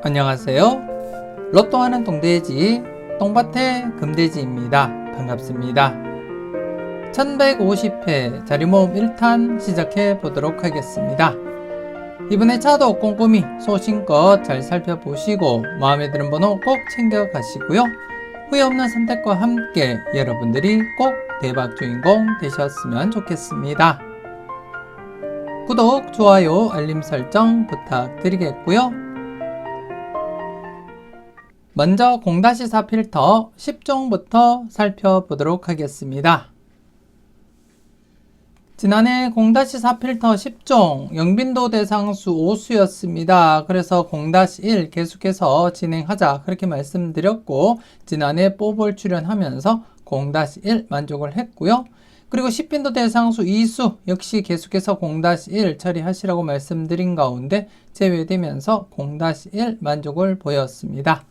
안녕하세요. 로또하는 동돼지 똥밭의 금돼지입니다. 반갑습니다. 1150회 자리모음 1탄 시작해 보도록 하겠습니다. 이번에 차도 꼼꼼히 소신껏 잘 살펴보시고 마음에 드는 번호 꼭 챙겨 가시고요. 후회 없는 선택과 함께 여러분들이 꼭 대박 주인공 되셨으면 좋겠습니다. 구독, 좋아요, 알림 설정 부탁드리겠고요. 먼저 0-4 필터 10종부터 살펴보도록 하겠습니다. 지난해 0-4 필터 10종 영빈도 대상수 5수였습니다. 그래서 0-1 계속해서 진행하자 그렇게 말씀드렸고, 지난해 뽀볼 출연하면서 0-1 만족을 했고요. 그리고 10빈도 대상수 2수 역시 계속해서 0-1 처리하시라고 말씀드린 가운데 제외되면서 0-1 만족을 보였습니다.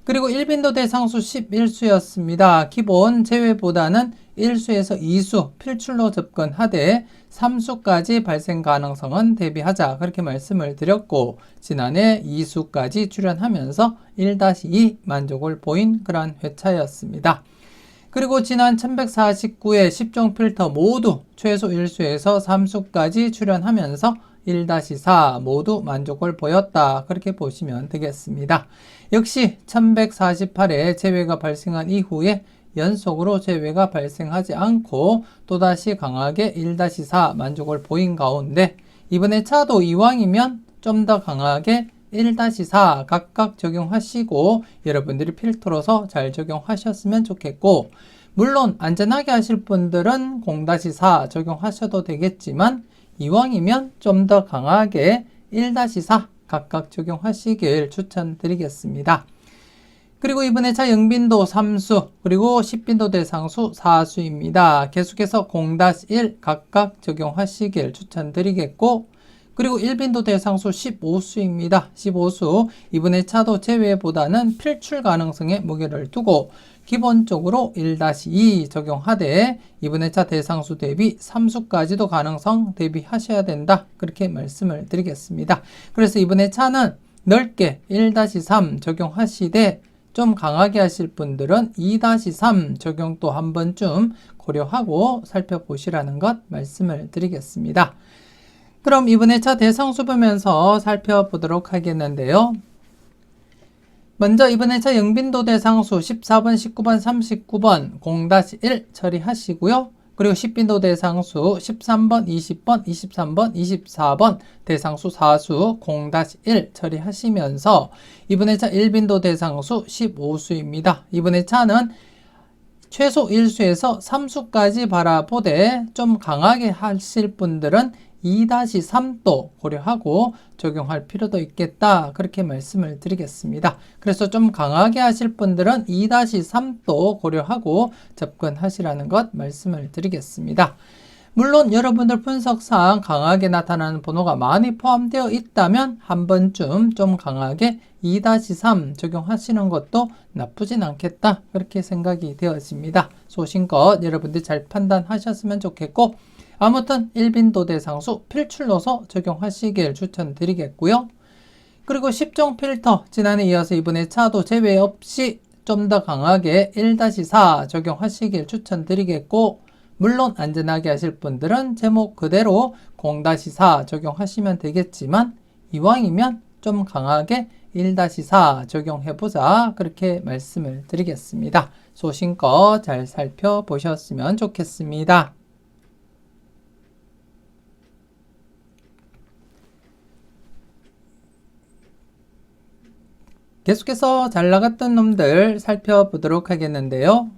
그리고 1빈도 대상수 11수였습니다. 기본 제외보다는 1수에서 2수 필출로 접근하되 3수까지 발생 가능성은 대비하자 그렇게 말씀을 드렸고, 지난해 2수까지 출연하면서 1-2 만족을 보인 그러한 회차였습니다. 그리고 지난 1149회 10종 필터 모두 최소 1수에서 3수까지 출연하면서 1-4 모두 만족을 보였다 그렇게 보시면 되겠습니다. 역시 1148회 재회가 발생한 이후에 연속으로 재회가 발생하지 않고 또다시 강하게 1-4 만족을 보인 가운데, 이번에 차도 이왕이면 좀 더 강하게 1-4 각각 적용하시고 여러분들이 필터로서 잘 적용하셨으면 좋겠고, 물론 안전하게 하실 분들은 0-4 적용하셔도 되겠지만 이왕이면 좀 더 강하게 1-4 각각 적용하시길 추천드리겠습니다. 그리고 이번에 차 영빈도 3수 그리고 10빈도 대상수 4수입니다. 계속해서 0-1 각각 적용하시길 추천드리겠고, 그리고 1빈도 대상수 15수입니다. 15수 이번에 차도 제외보다는 필출 가능성에 무게를 두고 기본적으로 1-2 적용하되 이번에 차 대상수 대비 3수까지도 가능성 대비하셔야 된다 그렇게 말씀을 드리겠습니다. 그래서 이번에 차는 넓게 1-3 적용하시되 좀 강하게 하실 분들은 2-3 적용도 한 번쯤 고려하고 살펴보시라는 것 말씀을 드리겠습니다. 그럼 이번에 차 대상수 보면서 살펴보도록 하겠는데요. 먼저 이번에 차 영빈도 대상수 14번, 19번, 39번 0-1 처리하시고요. 그리고 10빈도 대상수 13번, 20번, 23번, 24번 대상수 4수 0-1 처리하시면서 이번에 차 1빈도 대상수 15수입니다. 이번에 차는 최소 1수에서 3수까지 바라보되 좀 강하게 하실 분들은 2-3도 고려하고 적용할 필요도 있겠다 그렇게 말씀을 드리겠습니다. 그래서 좀 강하게 하실 분들은 2-3도 고려하고 접근하시라는 것 말씀을 드리겠습니다. 물론 여러분들 분석상 강하게 나타나는 번호가 많이 포함되어 있다면 한 번쯤 좀 강하게 2-3 적용하시는 것도 나쁘진 않겠다 그렇게 생각이 되어집니다. 소신껏 여러분들 잘 판단하셨으면 좋겠고, 아무튼 1빈도 대상수 필출로서 적용하시길 추천드리겠고요. 그리고 10종 필터 지난해 이어서 이번에 차도 제외 없이 좀 더 강하게 1-4 적용하시길 추천드리겠고, 물론 안전하게 하실 분들은 제목 그대로 0-4 적용하시면 되겠지만 이왕이면 좀 강하게 1-4 적용해보자 그렇게 말씀을 드리겠습니다. 소신껏 잘 살펴보셨으면 좋겠습니다. 계속해서 잘 나갔던 놈들 살펴보도록 하겠는데요.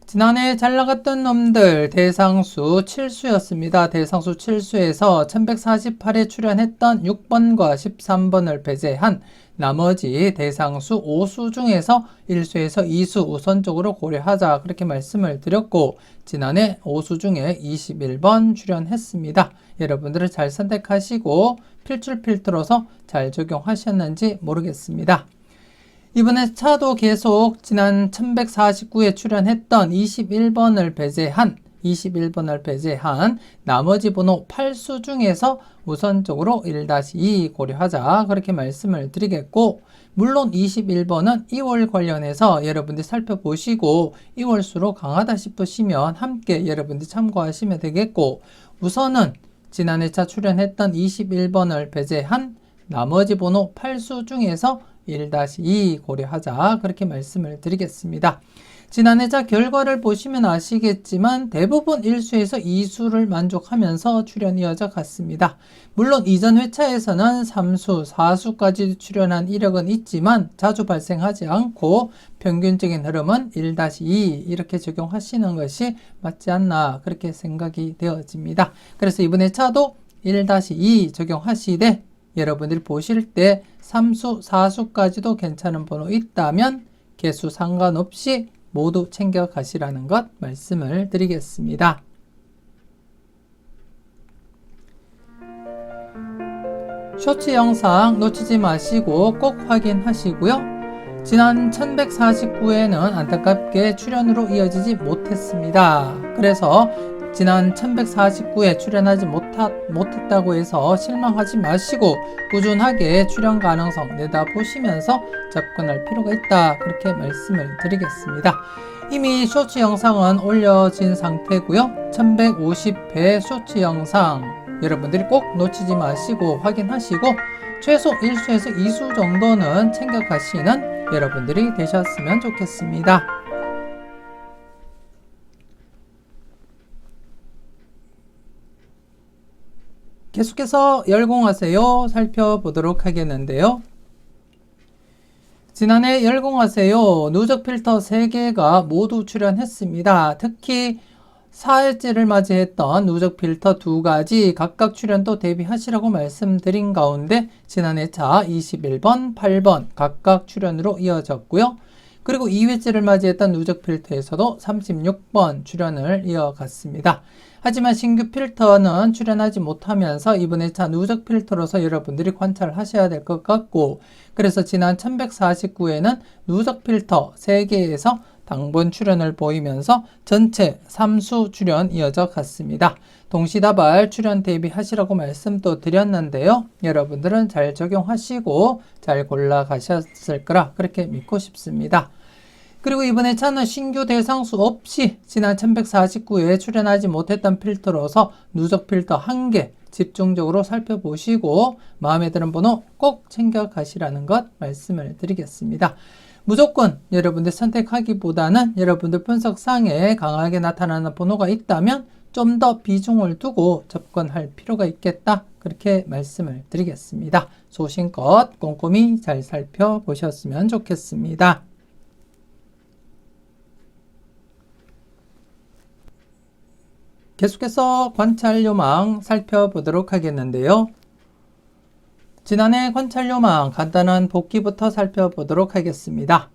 지난해 잘 나갔던 놈들 대상수 7수였습니다. 대상수 7수에서 1148회 출연했던 6번과 13번을 배제한 나머지 대상수 5수 중에서 1수에서 2수 우선적으로 고려하자 그렇게 말씀을 드렸고, 지난해 5수 중에 21번 출연했습니다. 여러분들은 잘 선택하시고 필출 필터로서 잘 적용하셨는지 모르겠습니다. 이번에 차도 계속 지난 1149에 출연했던 21번을 배제한 21번을 배제한 나머지 번호 8수 중에서 우선적으로 1-2 고려하자 그렇게 말씀을 드리겠고, 물론 21번은 2월 관련해서 여러분들이 살펴보시고 2월 수로 강하다 싶으시면 함께 여러분들이 참고하시면 되겠고, 우선은 지난 회차 출연했던 21번을 배제한 나머지 번호 8수 중에서 1-2 고려하자 그렇게 말씀을 드리겠습니다. 지난 회차 결과를 보시면 아시겠지만 대부분 1수에서 2수를 만족하면서 출연 이어져 갔습니다. 물론 이전 회차에서는 3수, 4수까지 출연한 이력은 있지만 자주 발생하지 않고 평균적인 흐름은 1-2 이렇게 적용하시는 것이 맞지 않나 그렇게 생각이 되어집니다. 그래서 이번 회차도 1-2 적용하시되 여러분들이 보실 때 3수, 4수까지도 괜찮은 번호 있다면 개수 상관없이 모두 챙겨 가시라는 것 말씀을 드리겠습니다. 쇼츠 영상 놓치지 마시고 꼭 확인하시고요. 지난 1149회는 안타깝게 출연으로 이어지지 못했습니다. 그래서 지난 1149회 출연하지 못했다고 해서 실망하지 마시고 꾸준하게 출연 가능성 내다보시면서 접근할 필요가 있다 그렇게 말씀을 드리겠습니다. 이미 쇼츠 영상은 올려진 상태고요. 1150회 쇼츠 영상 여러분들이 꼭 놓치지 마시고 확인하시고 최소 1수에서 2수 정도는 챙겨가시는 여러분들이 되셨으면 좋겠습니다. 계속해서 열공하세요 살펴보도록 하겠는데요. 지난해 열공하세요 누적 필터 3개가 모두 출연했습니다. 특히 4회째를 맞이했던 누적 필터 2가지 각각 출연도 대비하시라고 말씀드린 가운데 지난해 차 21번, 8번 각각 출연으로 이어졌고요. 그리고 2회째를 맞이했던 누적 필터에서도 36번 출연을 이어갔습니다. 하지만 신규 필터는 출연하지 못하면서 이번 회차 누적 필터로서 여러분들이 관찰하셔야 될 것 같고, 그래서 지난 1149회는 누적 필터 3개에서 당번 출연을 보이면서 전체 3수 출연 이어져 갔습니다. 동시다발 출연 대비하시라고 말씀도 드렸는데요. 여러분들은 잘 적용하시고 잘 골라 가셨을 거라 그렇게 믿고 싶습니다. 그리고 이번 회차는 신규 대상수 없이 지난 1149회에 출연하지 못했던 필터로서 누적 필터 1개 집중적으로 살펴보시고 마음에 드는 번호 꼭 챙겨 가시라는 것 말씀을 드리겠습니다. 무조건 여러분들 선택하기보다는 여러분들 분석상에 강하게 나타나는 번호가 있다면 좀 더 비중을 두고 접근할 필요가 있겠다 그렇게 말씀을 드리겠습니다. 소신껏 꼼꼼히 잘 살펴보셨으면 좋겠습니다. 계속해서 관찰 요망 살펴보도록 하겠는데요. 지난해 관찰 요망 간단한 복기부터 살펴보도록 하겠습니다.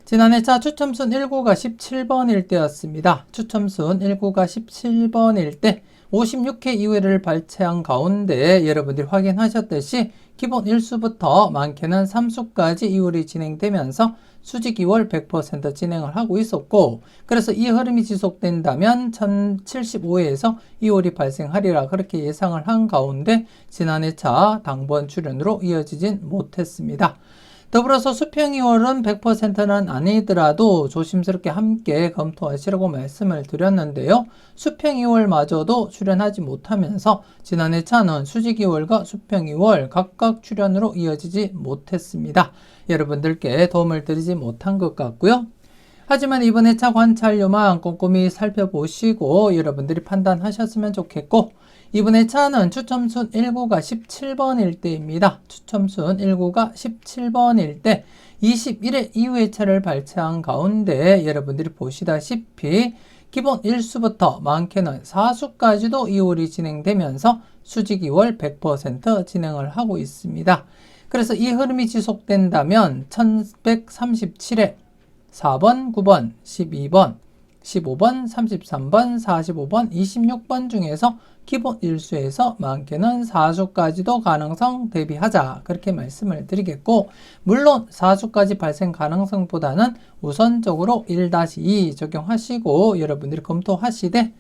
지난 회차 추첨순 19가 17번일 때였습니다. 추첨순 19가 17번일 때 56회 이후를 발췌한 가운데 여러분들이 확인하셨듯이 기본 1수부터 많게는 3수까지 이율이 진행되면서 수직 2월 100% 진행을 하고 있었고, 그래서 이 흐름이 지속된다면 1075회에서 이율이 발생하리라 그렇게 예상을 한 가운데 지난 회차 당번 출연으로 이어지진 못했습니다. 더불어서 수평 2월은 100%는 아니더라도 조심스럽게 함께 검토하시라고 말씀을 드렸는데요. 수평 2월마저도 출연하지 못하면서 지난 회차는 수직 2월과 수평 2월 각각 출연으로 이어지지 못했습니다. 여러분들께 도움을 드리지 못한 것 같고요. 하지만 이번 회차 관찰료만 꼼꼼히 살펴보시고 여러분들이 판단하셨으면 좋겠고, 이번 회차는 추첨순 19가 17번일 때입니다. 추첨순 19가 17번일 때 21회 2회차를 발췌한 가운데 여러분들이 보시다시피 기본 1수부터 많게는 4수까지도 이율이 진행되면서 수직 2월 100% 진행을 하고 있습니다. 그래서 이 흐름이 지속된다면 1137회 4번, 9번, 12번, 15번, 33번, 45번, 26번 중에서 기본 1수에서 많게는 4수까지도 가능성 대비하자 그렇게 말씀을 드리겠고, 물론 4수까지 발생 가능성보다는 우선적으로 1-2 적용하시고 여러분들이 검토하시되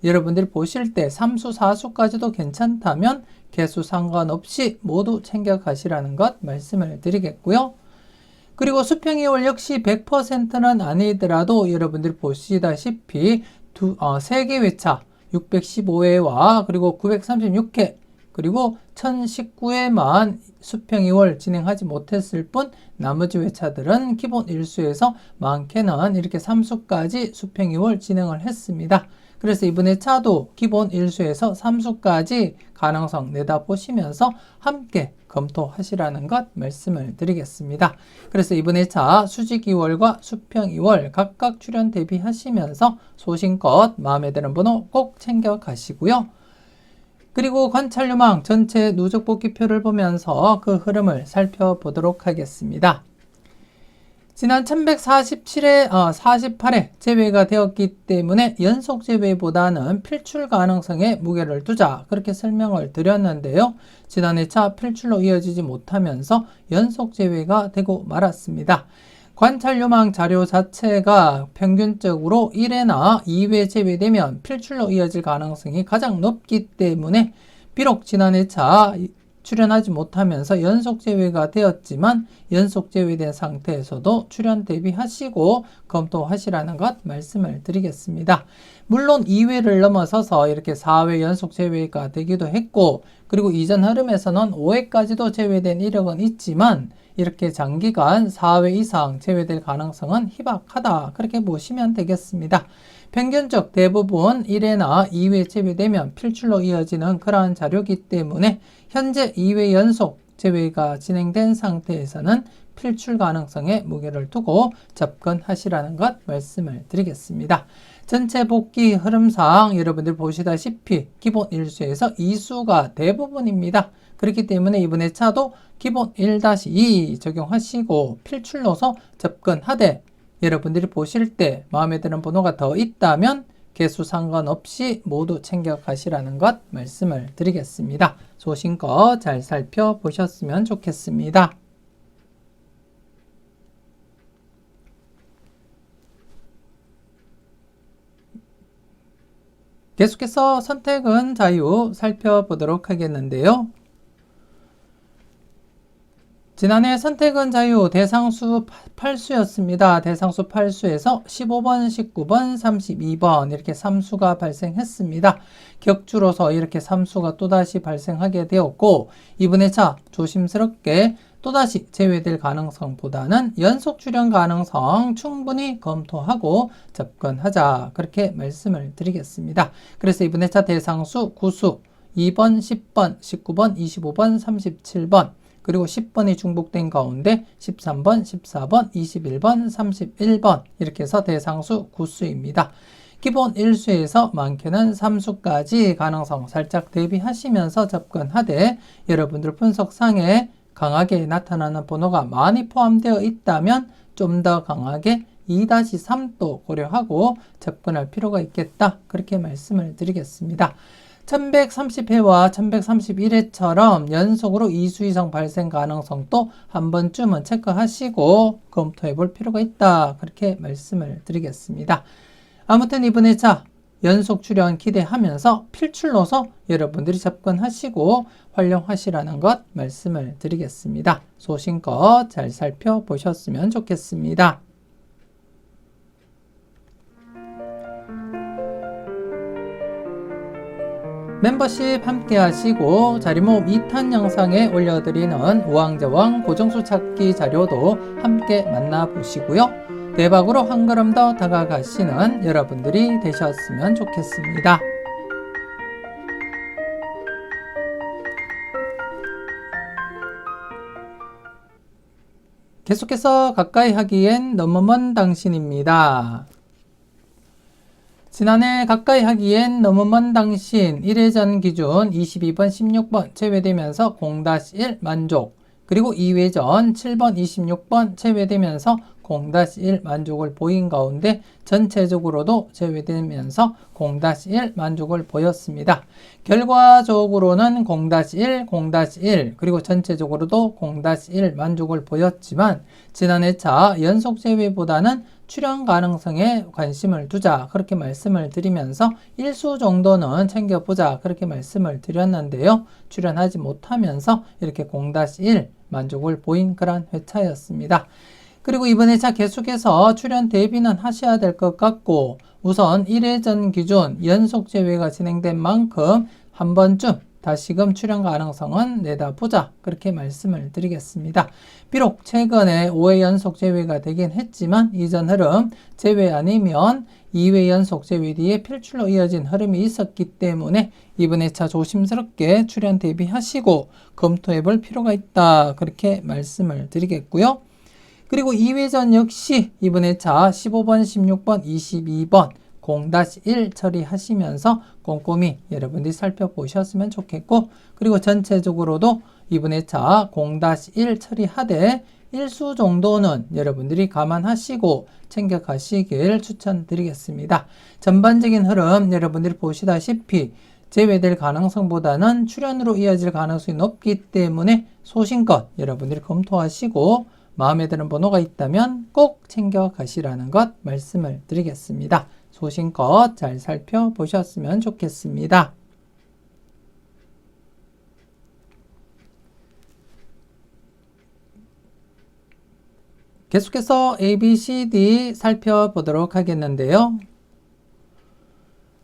여러분들이 보실 때 3수, 4수까지도 괜찮다면 개수 상관없이 모두 챙겨가시라는 것 말씀을 드리겠고요. 그리고 수평이월 역시 100%는 아니더라도 여러분들이 보시다시피 3개 회차 615회와 그리고 936회 그리고 1019회만 수평이월 진행하지 못했을 뿐 나머지 회차들은 기본 1수에서 많게는 이렇게 3수까지 수평이월 진행을 했습니다. 그래서 이번 회차도 기본 1수에서 3수까지 가능성 내다보시면서 함께 검토하시라는 것 말씀을 드리겠습니다. 그래서 이번 회차 수직 2월과 수평 2월 각각 출연 대비하시면서 소신껏 마음에 드는 번호 꼭 챙겨가시고요. 그리고 관찰요망 전체 누적 복귀표를 보면서 그 흐름을 살펴보도록 하겠습니다. 지난 1147회, 48회 제외가 되었기 때문에 연속 제외보다는 필출 가능성에 무게를 두자 그렇게 설명을 드렸는데요. 지난 회차 필출로 이어지지 못하면서 연속 제외가 되고 말았습니다. 관찰요망 자료 자체가 평균적으로 1회나 2회 제외되면 필출로 이어질 가능성이 가장 높기 때문에 비록 지난 회차 출연하지 못하면서 연속 제외가 되었지만 연속 제외된 상태에서도 출연 대비하시고 검토하시라는 것 말씀을 드리겠습니다. 물론 2회를 넘어서서 이렇게 4회 연속 제외가 되기도 했고 그리고 이전 흐름에서는 5회까지도 제외된 이력은 있지만 이렇게 장기간 4회 이상 제외될 가능성은 희박하다 그렇게 보시면 되겠습니다. 평균적 대부분 1회나 2회 제외되면 필출로 이어지는 그러한 자료이기 때문에 현재 2회 연속 제외가 진행된 상태에서는 필출 가능성에 무게를 두고 접근하시라는 것 말씀을 드리겠습니다. 전체 복귀 흐름상 여러분들 보시다시피 기본 1수에서 2수가 대부분입니다. 그렇기 때문에 이번 회차도 기본 1-2 적용하시고 필출로서 접근하되 여러분들이 보실 때 마음에 드는 번호가 더 있다면 개수 상관없이 모두 챙겨가시라는 것 말씀을 드리겠습니다. 소신껏 잘 살펴보셨으면 좋겠습니다. 계속해서 선택은 자유 살펴보도록 하겠는데요. 지난해 선택은 자유 대상수 8수였습니다. 대상수 8수에서 15번, 19번, 32번 이렇게 3수가 발생했습니다. 격주로서 이렇게 3수가 또다시 발생하게 되었고 이번 회차 조심스럽게 또다시 제외될 가능성보다는 연속 출연 가능성 충분히 검토하고 접근하자 그렇게 말씀을 드리겠습니다. 그래서 이번 회차 대상수 9수 2번, 10번, 19번, 25번, 37번 그리고 10번이 중복된 가운데 13번, 14번, 21번, 31번 이렇게 해서 대상수 9수입니다. 기본 1수에서 많게는 3수까지 가능성 살짝 대비하시면서 접근하되 여러분들 분석상에 강하게 나타나는 번호가 많이 포함되어 있다면 좀 더 강하게 2-3도 고려하고 접근할 필요가 있겠다 그렇게 말씀을 드리겠습니다. 1130회와 1131회처럼 연속으로 2수 이상 발생 가능성도 한 번쯤은 체크하시고 검토해 볼 필요가 있다 그렇게 말씀을 드리겠습니다. 아무튼 이번 회차 연속 출연 기대하면서 필출로서 여러분들이 접근하시고 활용하시라는 것 말씀을 드리겠습니다. 소신껏 잘 살펴보셨으면 좋겠습니다. 멤버십 함께 하시고 자리모음 2탄 영상에 올려드리는 우왕좌왕 고정수 찾기 자료도 함께 만나보시고요. 대박으로 한 걸음 더 다가가시는 여러분들이 되셨으면 좋겠습니다. 계속해서 가까이 하기엔 너무 먼 당신입니다. 지난해 가까이 하기엔 너무 먼 당신 1회전 기준 22번 16번 제외되면서 0-1 만족 그리고 2회전 7번 26번 제외되면서 0-1 만족을 보인 가운데 전체적으로도 제외되면서 0-1 만족을 보였습니다. 결과적으로는 0-1, 0-1 그리고 전체적으로도 0-1 만족을 보였지만 지난 회차 연속 제외보다는 출현 가능성에 관심을 두자 그렇게 말씀을 드리면서 일수 정도는 챙겨보자 그렇게 말씀을 드렸는데요. 출현하지 못하면서 이렇게 0-1 만족을 보인 그런 회차였습니다. 그리고 이번 회차 계속해서 출현 대비는 하셔야 될 것 같고 우선 1회전 기준 연속 제외가 진행된 만큼 한 번쯤 다시금 출현 가능성은 내다보자 그렇게 말씀을 드리겠습니다. 비록 최근에 5회 연속 제외가 되긴 했지만 이전 흐름 제외 아니면 2회 연속 제외 뒤에 필출로 이어진 흐름이 있었기 때문에 이번 회차 조심스럽게 출현 대비하시고 검토해 볼 필요가 있다 그렇게 말씀을 드리겠고요. 그리고 2회전 역시 이번 회차 15번, 16번, 22번 0-1 처리하시면서 꼼꼼히 여러분들이 살펴보셨으면 좋겠고 그리고 전체적으로도 이번 회차 0-1 처리하되 일수 정도는 여러분들이 감안하시고 챙겨가시길 추천드리겠습니다. 전반적인 흐름 여러분들이 보시다시피 제외될 가능성보다는 출현으로 이어질 가능성이 높기 때문에 소신껏 여러분들이 검토하시고 마음에 드는 번호가 있다면 꼭 챙겨가시라는 것 말씀을 드리겠습니다. 소신껏 잘 살펴보셨으면 좋겠습니다. 계속해서 ABCD 살펴보도록 하겠는데요.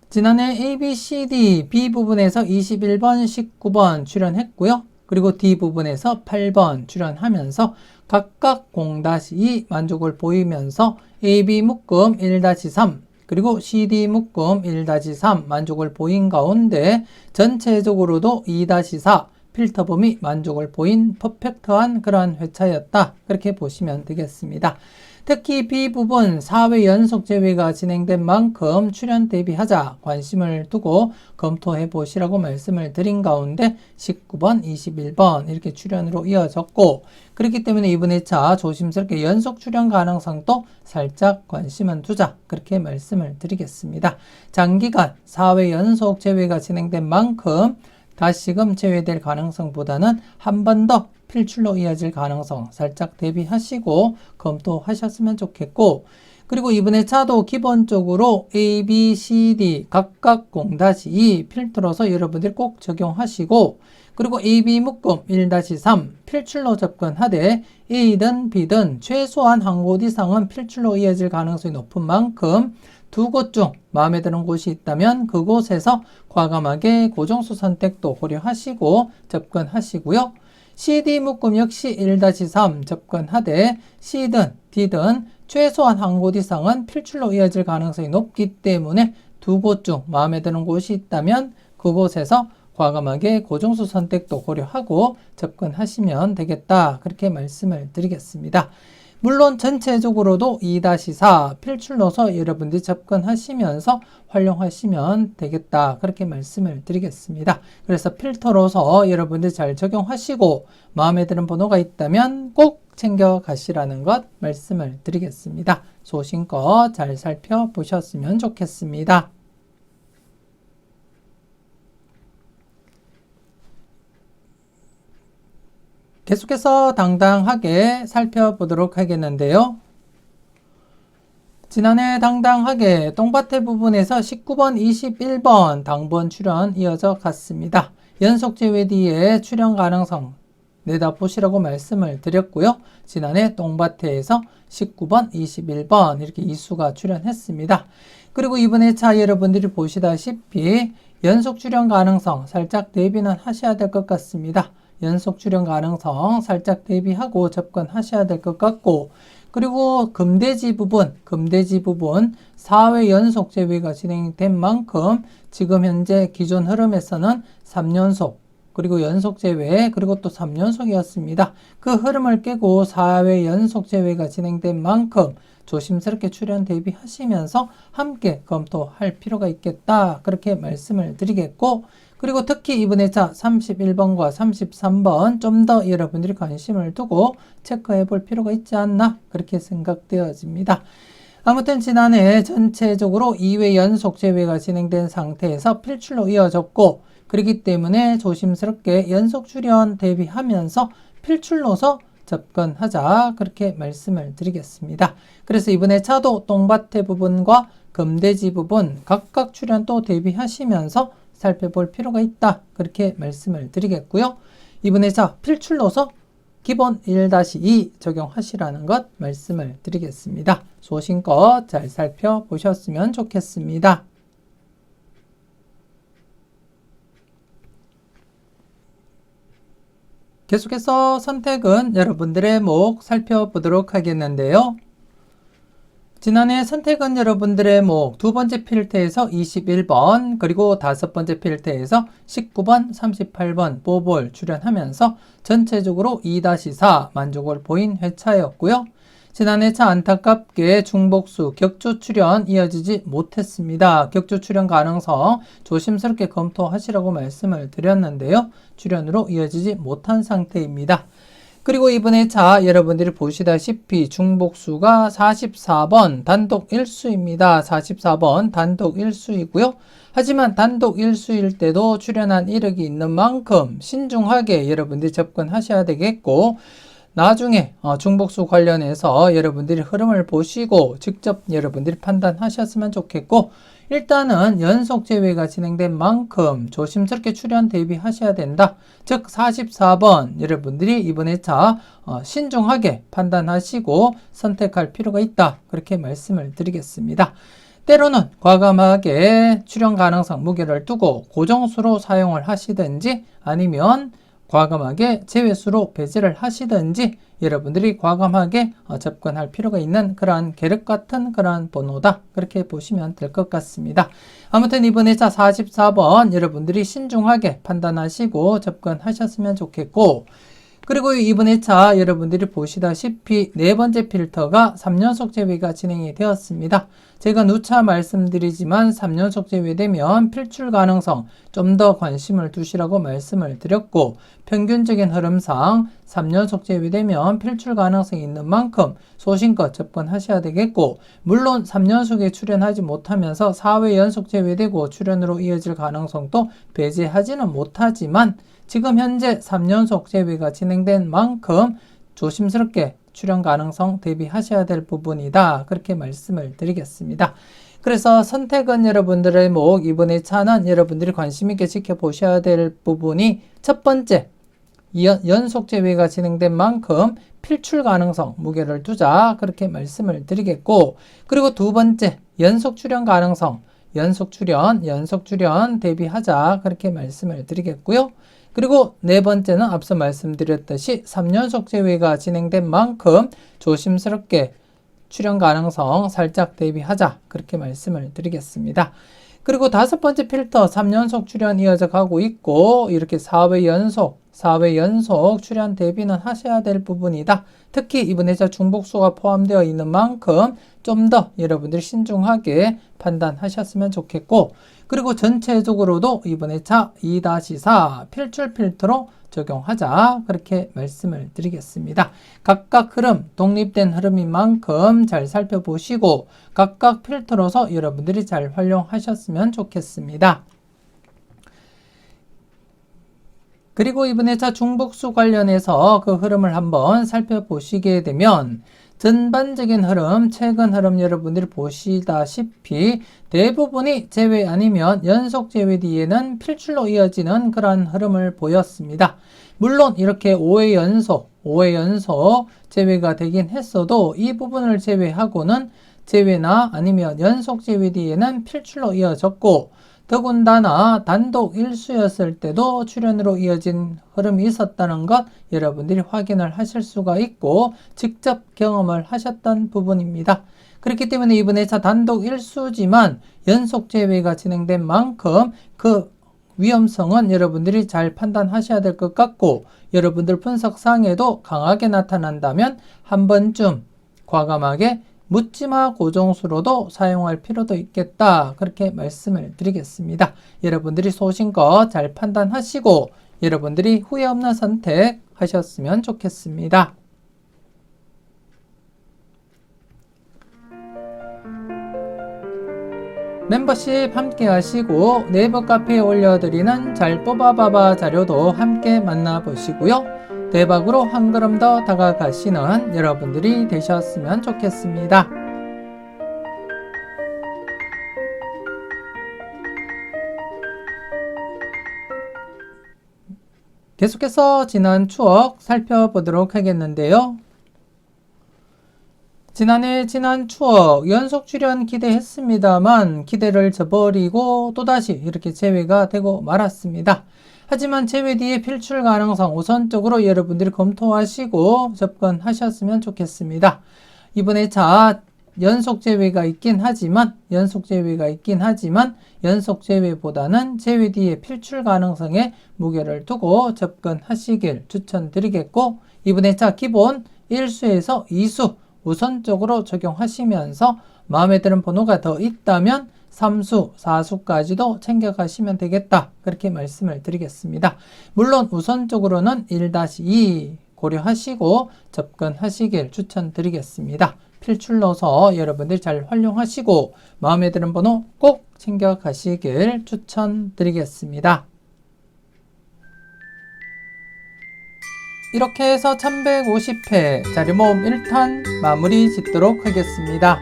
지난해 ABCD B 부분에서 21번, 19번 출연했고요. 그리고 D 부분에서 8번 출연하면서 각각 0-2 만족을 보이면서 AB 묶음 1-3 그리고 CD 묶음 1-3 만족을 보인 가운데 전체적으로도 2-4 필터 범위 만족을 보인 퍼펙트한 그러한 회차였다. 그렇게 보시면 되겠습니다. 특히 B 부분 4회 연속 제외가 진행된 만큼 출현 대비하자 관심을 두고 검토해 보시라고 말씀을 드린 가운데 19번, 21번 이렇게 출현으로 이어졌고 그렇기 때문에 이번 회차 조심스럽게 연속 출현 가능성도 살짝 관심은 두자 그렇게 말씀을 드리겠습니다. 장기간 4회 연속 제외가 진행된 만큼 다시금 제외될 가능성보다는 한 번 더 필출로 이어질 가능성 살짝 대비하시고 검토하셨으면 좋겠고 그리고 이번 회차도 기본적으로 A, B, C, D 각각 0-2 필터로서 여러분들 꼭 적용하시고 그리고 A, B 묶음 1-3 필출로 접근하되 A든 B든 최소한 한 곳 이상은 필출로 이어질 가능성이 높은 만큼 두 곳 중 마음에 드는 곳이 있다면 그곳에서 과감하게 고정수 선택도 고려하시고 접근하시고요. CD 묶음 역시 1-3 접근하되 C든 D든 최소한 한 곳 이상은 필출로 이어질 가능성이 높기 때문에 두 곳 중 마음에 드는 곳이 있다면 그곳에서 과감하게 고정수 선택도 고려하고 접근하시면 되겠다. 그렇게 말씀을 드리겠습니다. 물론 전체적으로도 2-4 필출로서 여러분들이 접근하시면서 활용하시면 되겠다. 그렇게 말씀을 드리겠습니다. 그래서 필터로서 여러분들이 잘 적용하시고 마음에 드는 번호가 있다면 꼭 챙겨 가시라는 것 말씀을 드리겠습니다. 소신껏 잘 살펴보셨으면 좋겠습니다. 계속해서 당당하게 살펴보도록 하겠는데요. 지난해 당당하게 똥밭의 부분에서 19번, 21번 당번 출연 이어져 갔습니다. 연속 제외 뒤에 출연 가능성 내다보시라고 말씀을 드렸고요. 지난해 똥밭에서 19번, 21번 이렇게 이수가 출연했습니다. 그리고 이번 회차 여러분들이 보시다시피 연속 출연 가능성 살짝 대비는 하셔야 될 것 같습니다. 연속 출현 가능성 살짝 대비하고 접근하셔야 될 것 같고 그리고 금돼지 부분 4회 연속 제외가 진행된 만큼 지금 현재 기존 흐름에서는 3연속 그리고 연속 제외 그리고 또 3연속이었습니다. 그 흐름을 깨고 4회 연속 제외가 진행된 만큼 조심스럽게 출현 대비하시면서 함께 검토할 필요가 있겠다. 그렇게 말씀을 드리겠고 그리고 특히 이번 회차 31번과 33번 좀 더 여러분들이 관심을 두고 체크해 볼 필요가 있지 않나 그렇게 생각되어집니다. 아무튼 지난해 전체적으로 2회 연속 제외가 진행된 상태에서 필출로 이어졌고 그렇기 때문에 조심스럽게 연속 출현 대비하면서 필출로서 접근하자 그렇게 말씀을 드리겠습니다. 그래서 이번에 차도 똥밭의 부분과 금돼지 부분 각각 출현 또 대비하시면서 살펴볼 필요가 있다 그렇게 말씀을 드리겠고요. 이번에 자 필출로서 기본 1-2 적용하시라는 것 말씀을 드리겠습니다. 소신껏 잘 살펴보셨으면 좋겠습니다. 계속해서 선택은 여러분들의 목 살펴보도록 하겠는데요. 지난해 선택은 여러분들의 목 두 번째 필터에서 21번 그리고 다섯 번째 필터에서 19번, 38번 보볼 출연하면서 전체적으로 2-4 만족을 보인 회차였고요. 지난해 차 안타깝게 중복수 격주 출연 이어지지 못했습니다. 격주 출연 가능성 조심스럽게 검토하시라고 말씀을 드렸는데요. 출연으로 이어지지 못한 상태입니다. 그리고 이번에 차 여러분들이 보시다시피 중복수가 44번 단독 1수입니다. 44번 단독 1수이고요. 하지만 단독 1수일 때도 출연한 이력이 있는 만큼 신중하게 여러분들이 접근하셔야 되겠고 나중에 중복수 관련해서 여러분들이 흐름을 보시고 직접 여러분들이 판단하셨으면 좋겠고 일단은 연속 제외가 진행된 만큼 조심스럽게 출연 대비하셔야 된다. 즉 44번 여러분들이 이번 회차 신중하게 판단하시고 선택할 필요가 있다. 그렇게 말씀을 드리겠습니다. 때로는 과감하게 출연 가능성 무게를 두고 고정수로 사용을 하시든지 아니면 과감하게 제외수로 배제를 하시든지 여러분들이 과감하게 접근할 필요가 있는 그러한 계륵 같은 그러한 번호다. 그렇게 보시면 될 것 같습니다. 아무튼 이번 회차 44번 여러분들이 신중하게 판단하시고 접근하셨으면 좋겠고 그리고 이번 회차 여러분들이 보시다시피 네 번째 필터가 3연속 제외가 진행이 되었습니다. 제가 누차 말씀드리지만 3연속 제외되면 필출 가능성 좀 더 관심을 두시라고 말씀을 드렸고 평균적인 흐름상 3연속 제외되면 필출 가능성이 있는 만큼 소신껏 접근하셔야 되겠고 물론 3연속에 출연하지 못하면서 4회 연속 제외되고 출연으로 이어질 가능성도 배제하지는 못하지만 지금 현재 3연속 제외가 진행된 만큼 조심스럽게 출연 가능성 대비하셔야 될 부분이다. 그렇게 말씀을 드리겠습니다. 그래서 선택은 여러분들의 목 이번에 차는 여러분들이 관심 있게 지켜보셔야 될 부분이 첫 번째 연속 제외가 진행된 만큼 필출 가능성 무게를 두자 그렇게 말씀을 드리겠고 그리고 두 번째 연속 출연 가능성 연속 출연 대비하자 그렇게 말씀을 드리겠고요. 그리고 네 번째는 앞서 말씀드렸듯이 3연속 제외가 진행된 만큼 조심스럽게 출연 가능성 살짝 대비하자 그렇게 말씀을 드리겠습니다. 그리고 다섯 번째 필터 3연속 출연 이어져 가고 있고 이렇게 4회 연속 출연 대비는 하셔야 될 부분이다. 특히 이번 회차 중복수가 포함되어 있는 만큼 좀 더 여러분들이 신중하게 판단하셨으면 좋겠고 그리고 전체적으로도 이번 회차 2-4 필출 필터로 적용하자 그렇게 말씀을 드리겠습니다. 각각 흐름, 독립된 흐름인 만큼 잘 살펴보시고 각각 필터로서 여러분들이 잘 활용하셨으면 좋겠습니다. 그리고 이번 회차 중복수 관련해서 그 흐름을 한번 살펴보시게 되면 전반적인 흐름, 최근 흐름 여러분들이 보시다시피 대부분이 제외 아니면 연속 제외 뒤에는 필출로 이어지는 그러한 흐름을 보였습니다. 물론 이렇게 5회 연속 제외가 되긴 했어도 이 부분을 제외하고는 제외나 아니면 연속 제외 뒤에는 필출로 이어졌고 더군다나 단독 1수였을 때도 출연으로 이어진 흐름이 있었다는 것 여러분들이 확인을 하실 수가 있고 직접 경험을 하셨던 부분입니다. 그렇기 때문에 이번 회차 단독 1수지만 연속 제외가 진행된 만큼 그 위험성은 여러분들이 잘 판단하셔야 될 것 같고 여러분들 분석상에도 강하게 나타난다면 한 번쯤 과감하게 묻지마 고정수로도 사용할 필요도 있겠다. 그렇게 말씀을 드리겠습니다. 여러분들이 소신껏 잘 판단하시고 여러분들이 후회 없는 선택 하셨으면 좋겠습니다. 멤버십 함께 하시고 네이버 카페에 올려드리는 잘 뽑아봐봐 자료도 함께 만나보시고요. 대박으로 한 걸음 더 다가가시는 여러분들이 되셨으면 좋겠습니다. 계속해서 지난 추억 살펴보도록 하겠는데요. 지난해 지난 추억 연속 출연 기대했습니다만 기대를 저버리고 또다시 이렇게 제외가 되고 말았습니다. 하지만 제외 뒤에 필출 가능성 우선적으로 여러분들이 검토하시고 접근하셨으면 좋겠습니다. 이번에 연속 제외가 있긴 하지만 연속 제외보다는 제외 뒤에 필출 가능성에 무게를 두고 접근하시길 추천드리겠고, 이번에 기본 1수에서 2수 우선적으로 적용하시면서 마음에 드는 번호가 더 있다면 3수, 4수까지도 챙겨가시면 되겠다. 그렇게 말씀을 드리겠습니다. 물론 우선적으로는 1-2 고려하시고 접근하시길 추천드리겠습니다. 필출로서 여러분들 잘 활용하시고 마음에 드는 번호 꼭 챙겨가시길 추천드리겠습니다. 이렇게 해서 1150회 자리모음 1탄 마무리 짓도록 하겠습니다.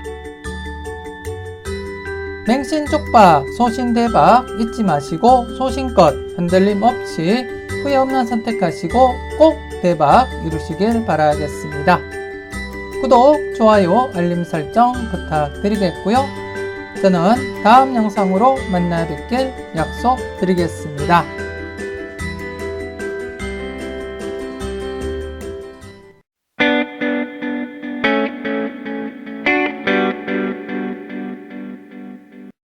맹신쪽박, 소신대박 잊지 마시고 소신껏 흔들림 없이 후회 없는 선택하시고 꼭 대박 이루시길 바라겠습니다. 구독, 좋아요, 알림 설정 부탁드리겠고요. 저는 다음 영상으로 만나 뵙길 약속드리겠습니다.